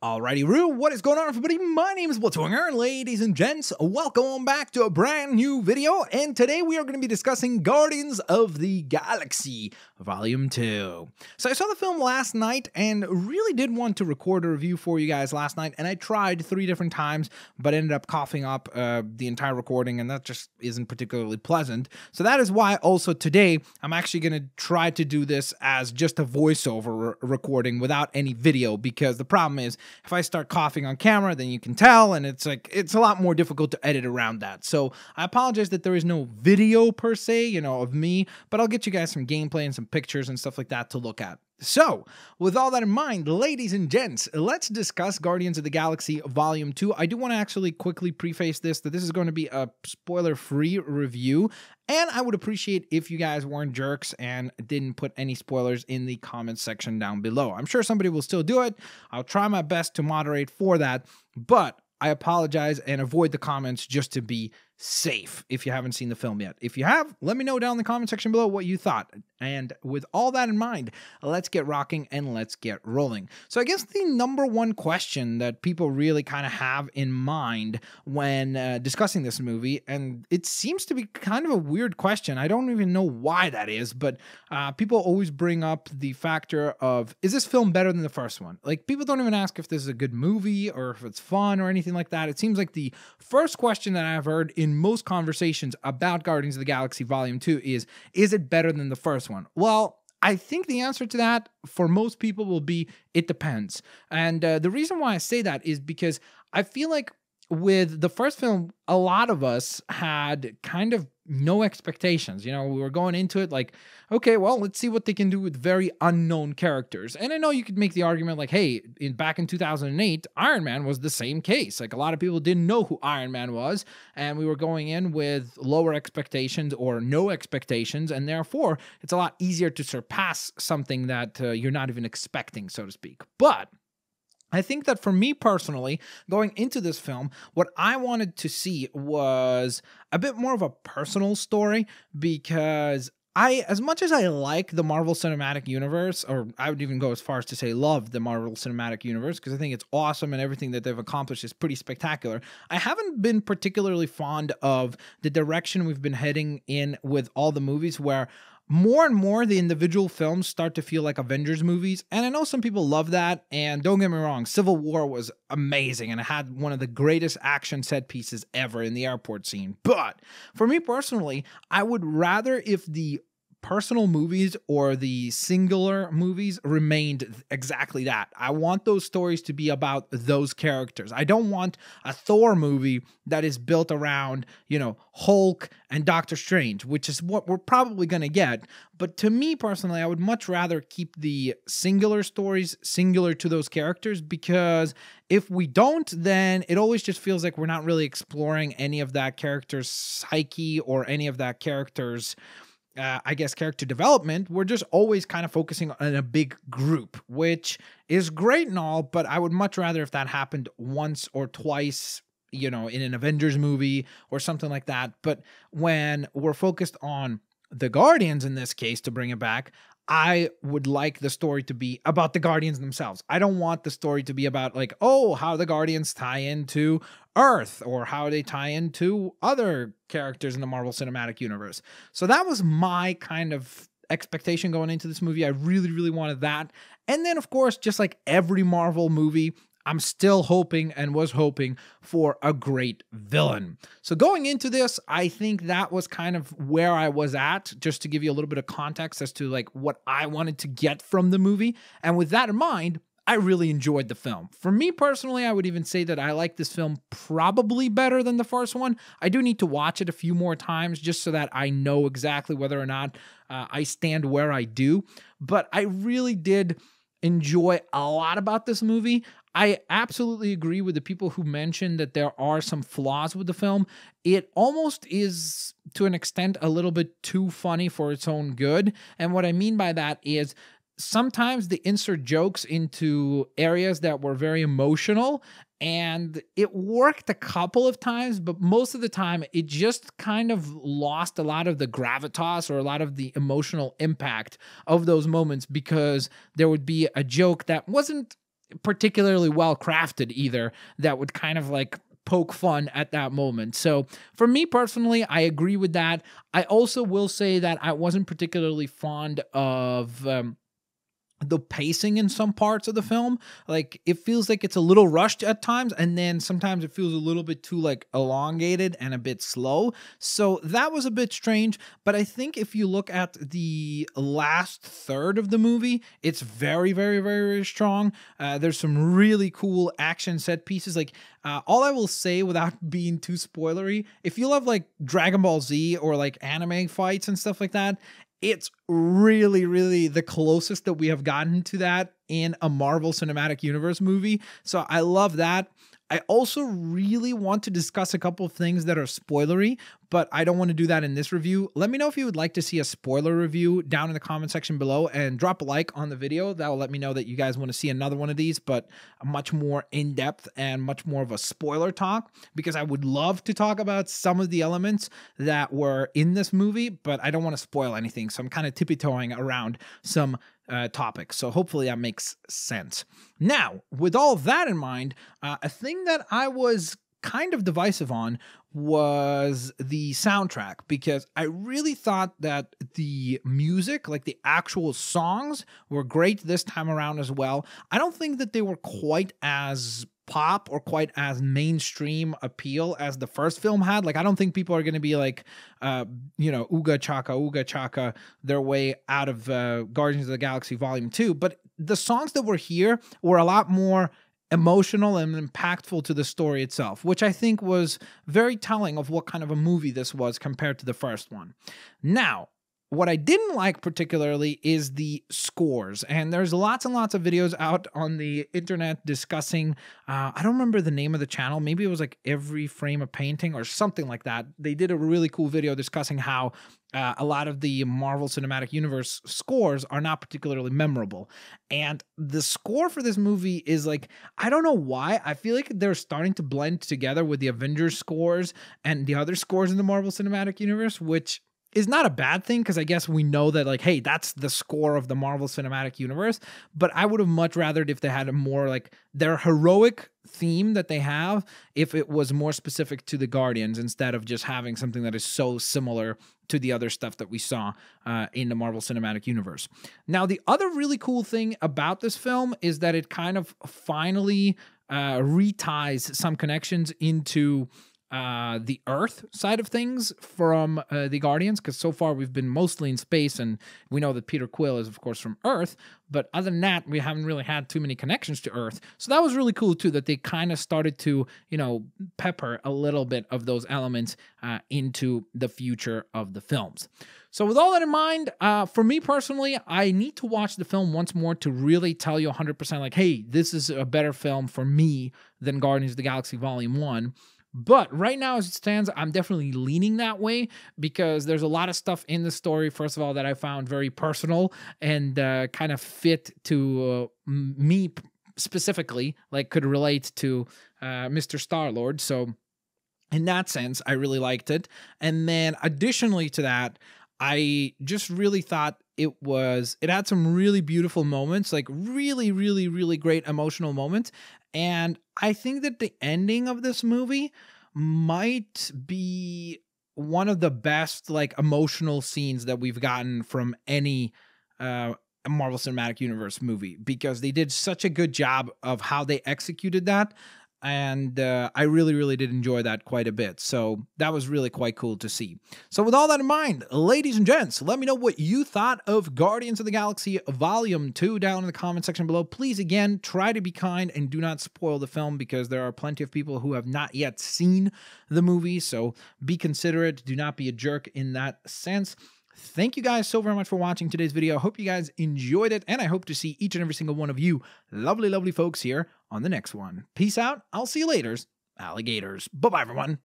Alrighty, Roo, what is going on, everybody? My name is Blitzwinger, and ladies and gents, welcome back to a brand new video, and today we are going to be discussing Guardians of the Galaxy Volume 2. So I saw the film last night, and really did want to record a review for you guys last night, and I tried 3 different times, but ended up coughing up the entire recording, and that just isn't particularly pleasant. So that is why also today, I'm actually going to try to do this as just a voiceover recording without any video, because the problem is, if I start coughing on camera, then you can tell, and it's a lot more difficult to edit around that. So I apologize that there is no video per se, of me, but I'll get you guys some gameplay and some pictures and stuff like that to look at. So, with all that in mind, ladies and gents, let's discuss Guardians of the Galaxy Volume 2. I do want to actually quickly preface this, that this is going to be a spoiler-free review, and I would appreciate if you guys weren't jerks and didn't put any spoilers in the comments section down below. I'm sure somebody will still do it. I'll try my best to moderate for that, but I apologize and avoid the comments just to be safe if you haven't seen the film yet. If you have, let me know down in the comment section below what you thought. And with all that in mind, let's get rocking and let's get rolling. So I guess the number one question that people really kind of have in mind when discussing this movie, and it seems to be kind of a weird question, I don't even know why that is, but people always bring up the factor of, is this film better than the first one? Like, people don't even ask if this is a good movie or if it's fun or anything like that. It seems like the first question that I've heard in most conversations about Guardians of the Galaxy Volume 2 is it better than the first one? Well, I think the answer to that for most people will be, it depends. And the reason why I say that is because I feel like with the first film, a lot of us had kind of no expectations. We were going into it like, okay, well, let's see what they can do with very unknown characters. And I know you could make the argument like, hey, back in 2008, Iron Man was the same case. Like, a lot of people didn't know who Iron Man was, and we were going in with lower expectations or no expectations, and therefore, it's a lot easier to surpass something that you're not even expecting, so to speak. But I think that for me personally, going into this film, what I wanted to see was a bit more of a personal story, because as much as I like the Marvel Cinematic Universe, or I would even go as far as to say love the Marvel Cinematic Universe, because I think it's awesome and everything that they've accomplished is pretty spectacular, I haven't been particularly fond of the direction we've been heading in with all the movies, where more and more the individual films start to feel like Avengers movies. And I know some people love that, and don't get me wrong, Civil War was amazing and it had one of the greatest action set pieces ever in the airport scene. But for me personally, I would rather if the personal movies or the singular movies remained exactly that. I want those stories to be about those characters. I don't want a Thor movie that is built around, Hulk and Doctor Strange, which is what we're probably going to get. But to me personally, I would much rather keep the singular stories singular to those characters, because if we don't, then it always just feels like we're not really exploring any of that character's psyche or any of that character's character development. We're just always kind of focusing on a big group, which is great and all, but I would much rather if that happened once or twice, in an Avengers movie or something like that. But when we're focused on the Guardians in this case, to bring it back, I would like the story to be about the Guardians themselves. I don't want the story to be about like, oh, how the Guardians tie into Earth or how they tie into other characters in the Marvel Cinematic Universe. So that was my kind of expectation going into this movie. I really, really wanted that. And then, of course, just like every Marvel movie, I'm still hoping and was hoping for a great villain. So going into this, I think that was kind of where I was at, just to give you a little bit of context as to like what I wanted to get from the movie. And with that in mind, I really enjoyed the film. For me personally, I would even say that I like this film probably better than the first one. I do need to watch it a few more times just so that I know exactly whether or not I stand where I do. But I really did enjoy a lot about this movie. I absolutely agree with the people who mentioned that there are some flaws with the film. It almost is, to an extent, a little bit too funny for its own good. And what I mean by that is sometimes they insert jokes into areas that were very emotional, and it worked a couple of times, but most of the time it just kind of lost a lot of the gravitas or a lot of the emotional impact of those moments, because there would be a joke that wasn't particularly well crafted either, that would kind of like poke fun at that moment. So for me personally, I agree with that. I also will say that I wasn't particularly fond of the pacing in some parts of the film. Like, it feels like it's a little rushed at times, and then sometimes it feels a little bit too like elongated and a bit slow. So that was a bit strange. But I think if you look at the last third of the movie, it's very, very, very, very strong. There's some really cool action set pieces. Like, all I will say without being too spoilery, if you love like Dragon Ball Z or like anime fights and stuff like that, it's really, really the closest that we have gotten to that in a Marvel Cinematic Universe movie. So I love that. I also really want to discuss a couple of things that are spoilery, but I don't want to do that in this review. Let me know if you would like to see a spoiler review down in the comment section below, and drop a like on the video. That will let me know that you guys want to see another one of these, but much more in-depth and much more of a spoiler talk, because I would love to talk about some of the elements that were in this movie, but I don't want to spoil anything. So I'm kind of tippy-toeing around some topics. So hopefully that makes sense. Now, with all that in mind, a thing that I was kind of divisive on was the soundtrack, because I really thought that the music, like the actual songs, were great this time around as well. I don't think that they were quite as pop or quite as mainstream appeal as the first film had. Like, I don't think people are going to be like, ooga chaka their way out of Guardians of the Galaxy Volume 2. But the songs that were here were a lot more emotional and impactful to the story itself, which I think was very telling of what kind of a movie this was compared to the first one. Now, what I didn't like particularly is the scores, and there's lots and lots of videos out on the internet discussing, I don't remember the name of the channel, maybe it was like Every Frame a Painting or something like that. They did a really cool video discussing how a lot of the Marvel Cinematic Universe scores are not particularly memorable. And the score for this movie is like, I don't know why, I feel like they're starting to blend together with the Avengers scores and the other scores in the Marvel Cinematic Universe, which is not a bad thing, because I guess we know that, like, hey, that's the score of the Marvel Cinematic Universe. But I would have much rathered if they had a more like their heroic theme that they have, if it was more specific to the Guardians, instead of just having something that is so similar to the other stuff that we saw in the Marvel Cinematic Universe. Now, the other really cool thing about this film is that it kind of finally reties some connections into the Earth side of things from the Guardians, because so far we've been mostly in space, and we know that Peter Quill is, of course, from Earth, but other than that, we haven't really had too many connections to Earth. So that was really cool, too, that they kind of started to, pepper a little bit of those elements into the future of the films. So with all that in mind, for me personally, I need to watch the film once more to really tell you 100% like, hey, this is a better film for me than Guardians of the Galaxy Volume 1. But right now, as it stands, I'm definitely leaning that way, because there's a lot of stuff in the story, first of all, that I found very personal and kind of fit to me specifically, like could relate to Mr. Star-Lord. So in that sense, I really liked it. And then additionally to that, I just really thought it had some really beautiful moments, like really, really, really great emotional moments. And I think that the ending of this movie might be one of the best, like, emotional scenes that we've gotten from any Marvel Cinematic Universe movie, because they did such a good job of how they executed that. And I really, really did enjoy that quite a bit. So that was really quite cool to see. So with all that in mind, ladies and gents, let me know what you thought of Guardians of the Galaxy Volume 2 down in the comment section below. Please, again, try to be kind and do not spoil the film, because there are plenty of people who have not yet seen the movie. So be considerate. Do not be a jerk in that sense. Thank you guys so very much for watching today's video. I hope you guys enjoyed it, and I hope to see each and every single one of you lovely, lovely folks here on the next one. Peace out. I'll see you later, alligators. Bye-bye, everyone.